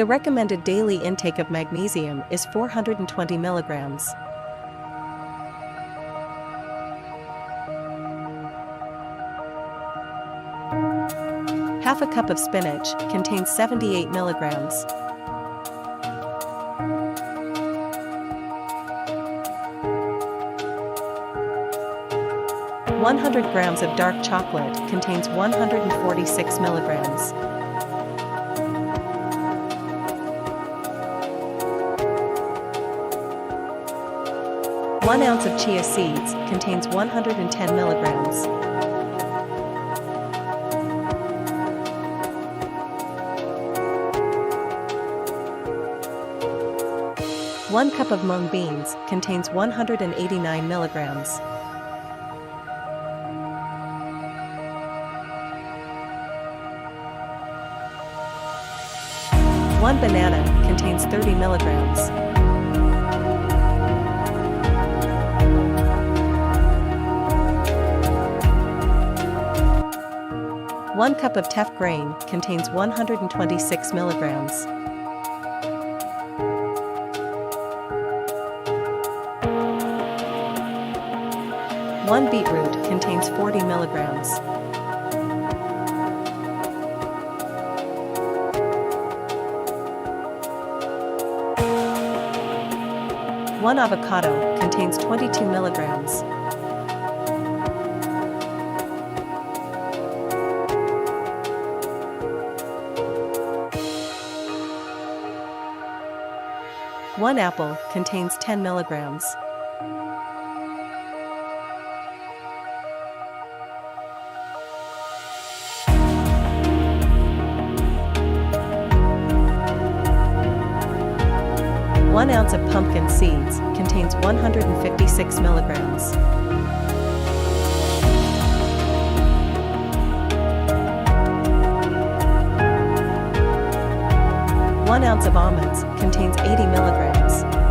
The recommended daily intake of magnesium is 420 milligrams. Half a cup of spinach contains 78 milligrams. One 100 grams of dark chocolate contains 146 milligrams. One ounce of chia seeds contains 110 milligrams. One cup of mung beans contains 189 milligrams. One banana contains 30 milligrams. One cup of teff grain contains 126 milligrams. One beetroot contains 40 milligrams. One avocado contains 22 milligrams. One apple contains 10 milligrams. One ounce of pumpkin seeds contains 156 milligrams. One ounce of almonds contains 80 milligrams.